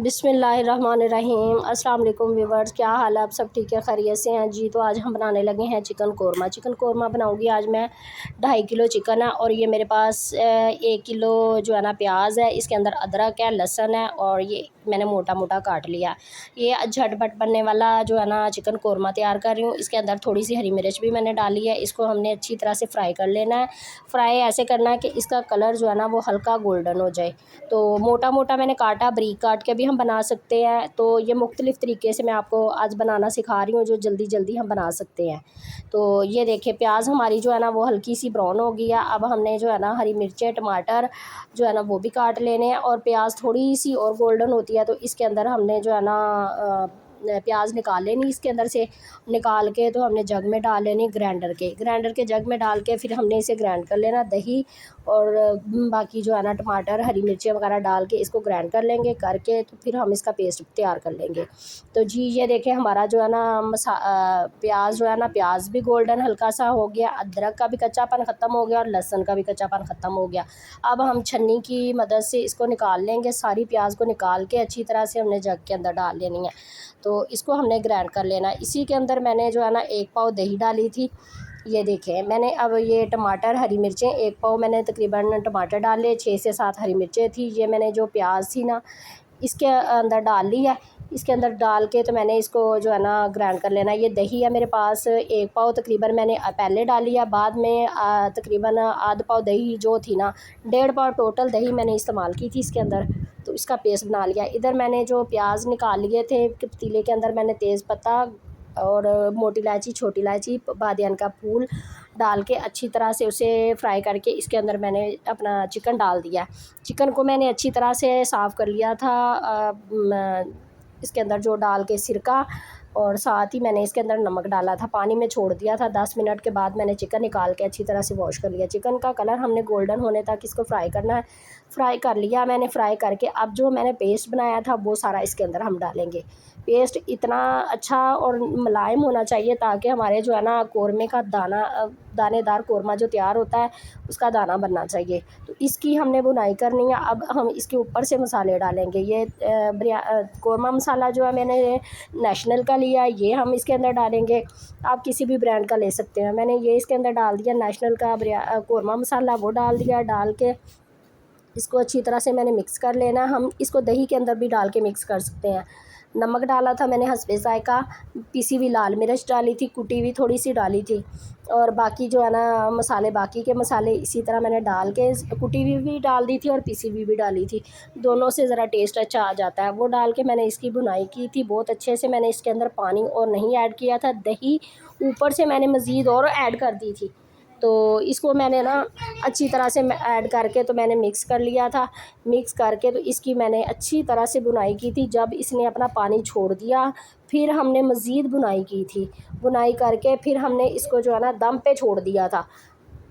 बिस्मिल्लाहिर्रहमानिर्रहीम। अस्सलाम वालेकुम व्यूवर्स, क्या हाल है? आप सब ठीक है, खैरियत से हैं जी। तो आज हम बनाने लगे हैं चिकन कोरमा। चिकन कोरमा बनाऊंगी आज मैं। 2.5 किलो चिकन है और ये मेरे पास 1 किलो जो है ना प्याज है, इसके अंदर अदरक है, लहसुन है और ये मैंने मोटा मोटा काट लिया। ये झटपट बनने वाला जो है ना चिकन कोरमा तैयार कर रही हूँ। इसके अंदर थोड़ी सी हरी मिर्च भी मैंने डाली है। इसको हमने अच्छी तरह से फ्राई कर लेना है। फ्राई ऐसे करना है कि इसका कलर जो है ना वो हल्का गोल्डन हो जाए। तो मोटा मोटा मैंने काटा, बारीक काट के भी हम बना सकते हैं। तो ये मुख्तलिफ़ तरीके से मैं आपको आज बनाना सिखा रही हूँ जो जल्दी जल्दी हम बना सकते हैं। तो ये देखिए, प्याज हमारी जो है ना वो हल्की सी ब्राउन हो गई है। अब हमने जो है ना हरी मिर्चें, टमाटर जो है ना वो भी काट लेने हैं। और प्याज थोड़ी सी और गोल्डन होती है तो इसके अंदर हमने जो है ना प्याज निकाल लेनी। इसके अंदर से निकाल के तो हमने जग में डाल लेनी, ग्राइंडर के जग में डाल के फिर हमने इसे ग्राइंड कर लेना। दही और बाकी जो है ना टमाटर, हरी मिर्चें वगैरह डाल के इसको ग्राइंड कर लेंगे। करके तो फिर हम इसका पेस्ट तैयार कर लेंगे। तो जी ये देखें, हमारा जो है ना प्याज जो है ना, प्याज भी गोल्डन हल्का सा हो गया, अदरक का भी कच्चापन ख़त्म हो गया और लहसुन का भी कच्चापन ख़त्म हो गया। अब हम छन्नी की मदद से इसको निकाल लेंगे। सारी प्याज को निकाल के अच्छी तरह से हमने जग के अंदर डाल लेनी है। तो इसको हमने ग्राइंड कर लेना है। इसी के अंदर मैंने जो है ना 1 पाव दही डाली थी। ये देखें, मैंने अब ये टमाटर, हरी मिर्चें 1 पाव मैंने तकरीबन टमाटर डाले, 6 से 7 हरी मिर्चें थी। ये मैंने जो प्याज थी ना इसके अंदर डाल ली है। इसके अंदर डाल के तो मैंने इसको जो है ना ग्राइंड कर लेना है। ये दही है मेरे पास 1 पाव तकरीबन मैंने पहले डाली है। बाद में तकरीबन आधा पाव दही जो थी ना, 1.5 पाव टोटल दही मैंने इस्तेमाल की थी इसके अंदर। तो इसका पेस्ट बना लिया। इधर मैंने जो प्याज निकाल लिए थे पतीले के अंदर, मैंने तेज़पत्ता और मोटी इलायची, छोटी इलायची, बादियान का फूल डाल के अच्छी तरह से उसे फ्राई करके इसके अंदर मैंने अपना चिकन डाल दिया। चिकन को मैंने अच्छी तरह से साफ़ कर लिया था। इसके अंदर जो डाल के सिरका और साथ ही मैंने इसके अंदर नमक डाला था, पानी में छोड़ दिया था। 10 मिनट के बाद मैंने चिकन निकाल के अच्छी तरह से वॉश कर लिया। चिकन का कलर हमने गोल्डन होने तक इसको फ्राई करना है। फ्राई कर लिया मैंने। फ्राई करके अब जो मैंने पेस्ट बनाया था वो सारा इसके अंदर हम डालेंगे। पेस्ट इतना अच्छा और मुलायम होना चाहिए ताकि हमारे जो है ना कोरमे का दानेदार कोरमा जो तैयार होता है उसका दाना बनना चाहिए। तो इसकी हमने बुनाई करनी है। अब हम इसके ऊपर से मसाले डालेंगे। ये कोरमा मसाला जो है मैंने नेशनल का लिया, ये हम इसके अंदर डालेंगे। आप किसी भी ब्रांड का ले सकते हैं। मैंने ये इसके अंदर डाल दिया नेशनल का कोरमा मसाला, वो डाल दिया। डाल के इसको अच्छी तरह से मैंने मिक्स कर लेना। हम इसको दही के अंदर भी डाल के मिक्स कर सकते हैं। नमक डाला था मैंने हस्बे ज़ायक़ा, पिसी हुई लाल मिर्च डाली थी, कुटी हुई थोड़ी सी डाली थी। और बाकी जो है ना मसाले, बाकी के मसाले इसी तरह मैंने डाल के कुटी हुई भी डाल दी थी और पिसी हुई भी डाली थी। दोनों से ज़रा टेस्ट अच्छा आ जाता है। वो डाल के मैंने इसकी भुनाई की थी बहुत अच्छे से। मैंने इसके अंदर पानी और नहीं ऐड किया था। दही ऊपर से मैंने मज़ीद और ऐड कर दी थी। तो इसको मैंने ना अच्छी तरह से ऐड करके तो मैंने मिक्स कर लिया था। मिक्स करके तो इसकी मैंने अच्छी तरह से बुनाई की थी। जब इसने अपना पानी छोड़ दिया फिर हमने मज़ीद बुनाई की थी। बुनाई करके फिर हमने इसको जो है ना दम पे छोड़ दिया था।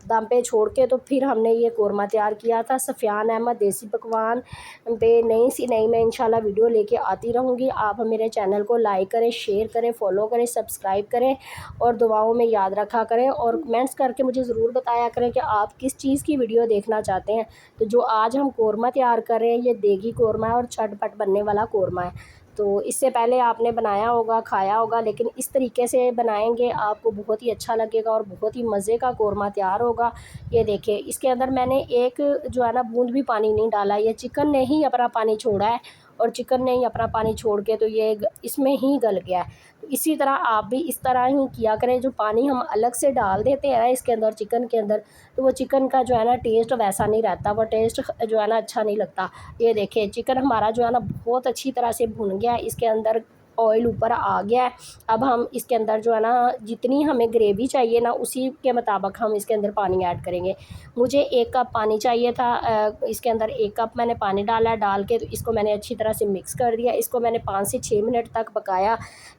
दम पे छोड़ के तो फिर हमने ये कोरमा तैयार किया था। सफ़ियान अहमद देसी पकवान पे नई मैं इंशाल्लाह वीडियो लेके आती रहूँगी। आप मेरे चैनल को लाइक करें, शेयर करें, फॉलो करें, सब्सक्राइब करें और दुआओं में याद रखा करें। और कमेंट्स करके मुझे ज़रूर बताया करें कि आप किस चीज़ की वीडियो देखना चाहते हैं। तो जो आज हम कोरमा तैयार कर रहे हैं ये देगी कोरमा है और झटपट बनने वाला कोरमा है। तो इससे पहले आपने बनाया होगा, खाया होगा, लेकिन इस तरीके से बनाएंगे आपको बहुत ही अच्छा लगेगा और बहुत ही मज़े का कोरमा तैयार होगा। ये देखिए, इसके अंदर मैंने एक जो है ना बूंद भी पानी नहीं डाला। ये चिकन ने ही अपना पानी छोड़ा है और चिकन ने ही अपना पानी छोड़ के तो ये इसमें ही गल गया है। तो इसी तरह आप भी इस तरह ही किया करें। जो पानी हम अलग से डाल देते हैं इसके अंदर, चिकन के अंदर, तो वो चिकन का जो है ना टेस्ट वैसा नहीं रहता, वो टेस्ट जो है ना अच्छा नहीं लगता। ये देखिए, चिकन हमारा जो है ना बहुत अच्छी तरह से भुन गया है। इसके अंदर ऑयल ऊपर आ गया है। अब हम इसके अंदर जो है ना जितनी हमें ग्रेवी चाहिए ना उसी के मुताबिक हम इसके अंदर पानी ऐड करेंगे। मुझे 1 कप पानी चाहिए था। इसके अंदर 1 कप मैंने पानी डाला। डाल के तो इसको मैंने अच्छी तरह से मिक्स कर दिया। इसको मैंने 5 से 6 मिनट तक पकाया।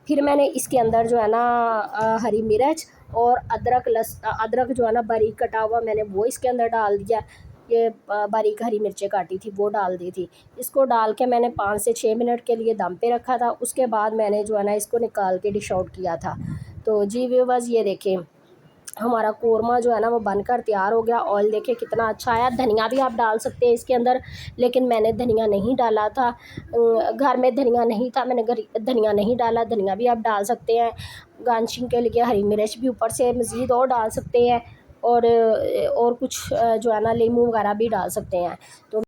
फिर मैंने इसके अंदर जो है ना हरी मिर्च और अदरक जो है ना बारीक कटा हुआ मैंने वो इसके अंदर डाल दिया। ये बारीक हरी मिर्चें काटी थी वो डाल दी थी। इसको डाल के मैंने 5 से 6 मिनट के लिए दम पे रखा था। उसके बाद मैंने जो है ना इसको निकाल के डिश आउट किया था। तो जी व्यूअर्स, ये देखें, हमारा कोरमा जो है ना वो बनकर तैयार हो गया। ऑयल देखिए कितना अच्छा आया। धनिया भी आप डाल सकते हैं इसके अंदर, लेकिन मैंने धनिया नहीं डाला था, घर में धनिया नहीं था, मैंने धनिया नहीं डाला। धनिया भी आप डाल सकते हैं, गार्निशिंग के लिए हरी मिर्च भी ऊपर से मज़ीद और डाल सकते हैं, और कुछ जो है ना लीमू वगैरह भी डाल सकते हैं। तो